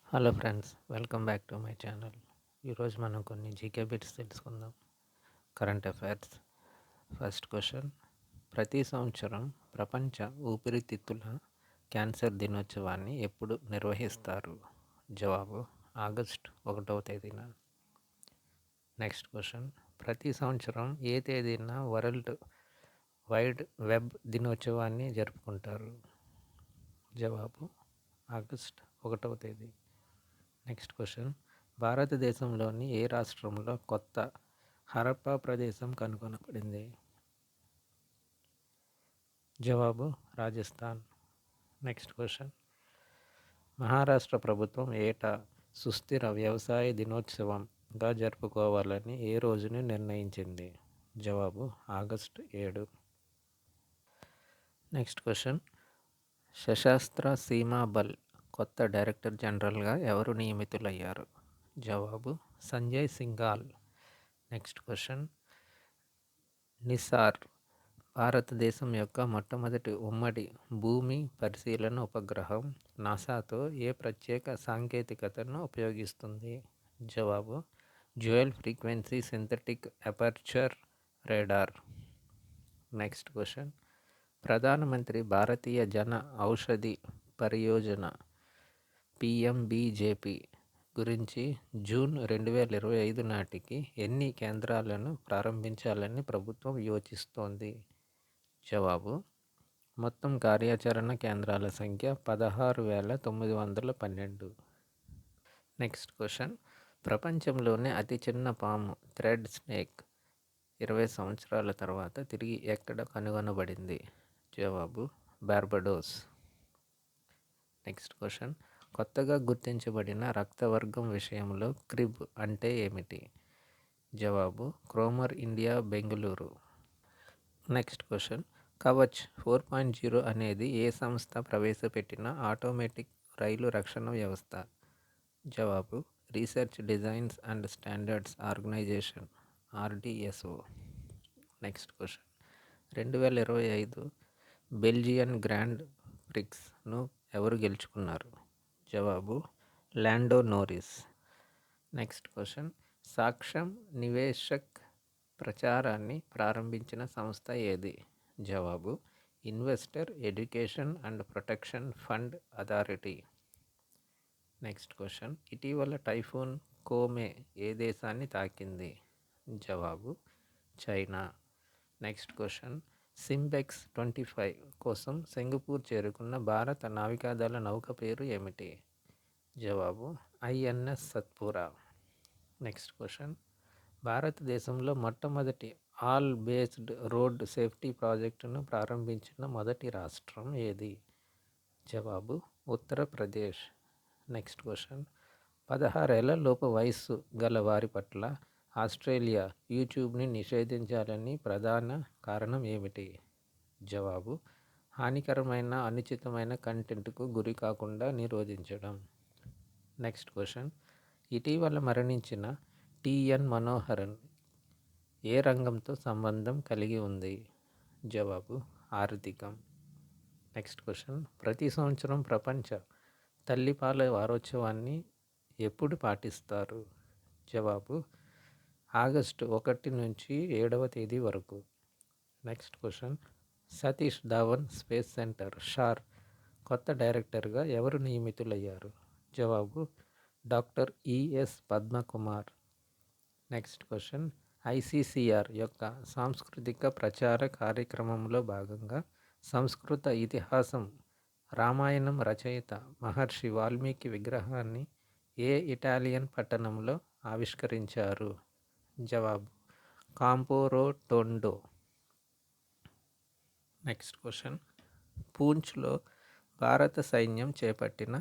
Hello friends, welcome back to my channel. ఈరోజు మనం కొన్ని జీకే బిట్స్ తెలుసుకుందాం. Current affairs. ఫస్ట్ క్వశ్చన్: ప్రతి సంవత్సరం ప్రపంచ ఊపిరితిత్తుల క్యాన్సర్ దినోత్సవాన్ని ఎప్పుడు నిర్వహిస్తారు? జవాబు: ఆగస్టు 1వ తేదీన. నెక్స్ట్ క్వశ్చన్: ప్రతి సంవత్సరం ఏ తేదీన వరల్డ్ వైడ్ వెబ్ దినోత్సవాన్ని జరుపుకుంటారు? జవాబు: ఆగస్టు 1వ తేదీ. నెక్స్ట్ క్వశ్చన్: భారతదేశంలోని ఏ రాష్ట్రంలో కొత్త హరప్పా ప్రదేశం కనుగొనబడింది? జవాబు: రాజస్థాన్. నెక్స్ట్ క్వశ్చన్: మహారాష్ట్ర ప్రభుత్వం ఏటా సుస్థిర వ్యవసాయ దినోత్సవంగా జరుపుకోవాలని ఏ రోజుని నిర్ణయించింది? జవాబు: August 7. Next question: Sashastra Seema బల్ కొత్త డైరెక్టర్ జనరల్గా ఎవరు నియమితులయ్యారు? జవాబు: సంజయ్ సింఘాల్. నెక్స్ట్ క్వశ్చన్: నిసార్ భారతదేశం యొక్క మొట్టమొదటి ఉమ్మడి భూమి పరిశీలన ఉపగ్రహం నాసాతో ఏ ప్రత్యేక సాంకేతికతను ఉపయోగిస్తుంది? జవాబు: dual frequency synthetic aperture radar. Next question: ప్రధానమంత్రి భారతీయ జన ఔషధి పరియోజన పిఎంబిజేపి గురించి జూన్ 2025 నాటికి ఎన్ని కేంద్రాలను ప్రారంభించాలని ప్రభుత్వం యోచిస్తోంది? జవాబు: మొత్తం కార్యాచరణ కేంద్రాల సంఖ్య 16,912. నెక్స్ట్ క్వశ్చన్: ప్రపంచంలోనే అతి చిన్న పాము థ్రెడ్ స్నేక్ 20 సంవత్సరాల తర్వాత తిరిగి ఎక్కడ కనుగొనబడింది? జవాబు: బార్బడోస్. నెక్స్ట్ క్వశ్చన్: కొత్తగా గుర్తించబడిన రక్తవర్గం విషయంలో క్రిబ్ అంటే ఏమిటి? జవాబు: క్రోమర్ India Bengaluru. Next question: Kavach 4.0 అనేది ఏ సంస్థ ప్రవేశపెట్టిన ఆటోమేటిక్ రైలు రక్షణ వ్యవస్థ? జవాబు: research designs and standards organisation RDSO. Next question: 2025 Belgian grand ప్రిక్స్ను ఎవరు గెలుచుకున్నారు? జవాబు: లాండో నోరిస్. నెక్స్ట్ క్వశ్చన్: సాక్ష్యం నివేశక్ ప్రచారాన్ని ప్రారంభించిన సంస్థ ఏది? జవాబు: investor education and protection fund authority. Next question: ఇటీవల టైఫూన్ కోమే ఏ దేశాన్ని తాకింది? జవాబు: చైనా. నెక్స్ట్ క్వశ్చన్: సింబెక్స్ 25 కోసం సింగపూర్ చేరుకున్న భారత నావికాదళ నౌక పేరు ఏమిటి? జవాబు: INS సత్పురా. నెక్స్ట్ క్వశ్చన్: భారతదేశంలో మొట్టమొదటి ఆల్ బేస్డ్ రోడ్ సేఫ్టీ ప్రాజెక్టును ప్రారంభించిన మొదటి రాష్ట్రం ఏది? జవాబు: ఉత్తరప్రదేశ్. నెక్స్ట్ క్వశ్చన్: 16 ఏళ్ల లోపు వయస్సు గల వారి పట్ల ఆస్ట్రేలియా యూట్యూబ్ని నిషేధించాలని ప్రధాన కారణం ఏమిటి? జవాబు: హానికరమైన అనుచితమైన కంటెంట్కు గురి కాకుండా నిరోధించడం. నెక్స్ట్ క్వశ్చన్: ఇటీవల మరణించిన TN మనోహరన్ ఏ రంగంతో సంబంధం కలిగి ఉంది? జవాబు: ఆర్థికం. నెక్స్ట్ క్వశ్చన్: ప్రతి సంవత్సరం ప్రపంచ తల్లిపాల వారోత్సవాన్ని ఎప్పుడు పాటిస్తారు? జవాబు: ఆగస్టు 1 నుంచి 7వ తేదీ వరకు. Next question: Satish Dhawan space centre SHAR కొత్త డైరెక్టర్గా ఎవరు నియమితులయ్యారు? జవాబు: doctor ES Padmakumar. Next question: ICCR యొక్క సాంస్కృతిక ప్రచార కార్యక్రమంలో భాగంగా సంస్కృత ఇతిహాసం రామాయణం రచయిత మహర్షి వాల్మీకి విగ్రహాన్ని ఏ ఇటాలియన్ పట్టణంలో ఆవిష్కరించారు? జవాబు: కాంపో టోండో. నెక్స్ట్ క్వశ్చన్: పూంచ్లో భారత సైన్యం చేపట్టిన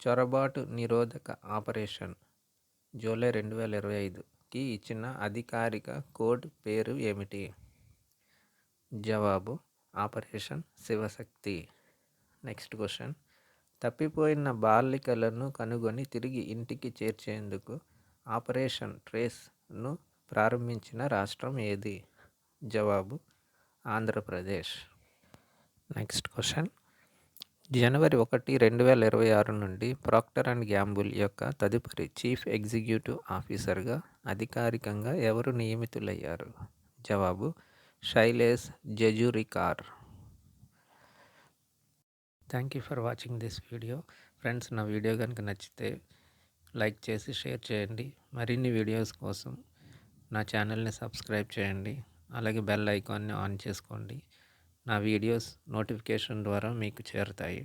చొరబాటు నిరోధక ఆపరేషన్ జూలై 2025కి ఇచ్చిన అధికారిక కోడ్ పేరు ఏమిటి? జవాబు: ఆపరేషన్ శివశక్తి. నెక్స్ట్ క్వశ్చన్: తప్పిపోయిన బాలికలను కనుగొని తిరిగి ఇంటికి చేర్చేందుకు ఆపరేషన్ ట్రేస్ను ప్రారంభించిన రాష్ట్రం ఏది? జవాబు: ఆంధ్రప్రదేశ్. నెక్స్ట్ క్వశ్చన్: జనవరి 1, 2026 నుండి ప్రాక్టర్ అండ్ గ్యాంబుల్ యొక్క తదుపరి చీఫ్ ఎగ్జిక్యూటివ్ ఆఫీసర్గా అధికారికంగా ఎవరు నియమితులయ్యారు? జవాబు Shailesh Jajurikar. Thank you for watching this video. Friends, నా వీడియో కనుక నచ్చితే లైక్ చేసి షేర్ చేయండి. మరిన్ని వీడియోస్ కోసం నా ఛానల్ని సబ్స్క్రైబ్ చేయండి. అలాగే బెల్ ఐకాన్ని ఆన్ చేసుకోండి. నా వీడియోస్ నోటిఫికేషన్ ద్వారా మీకు చేరుతాయి.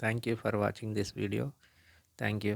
Thank you for watching this video. Thank you.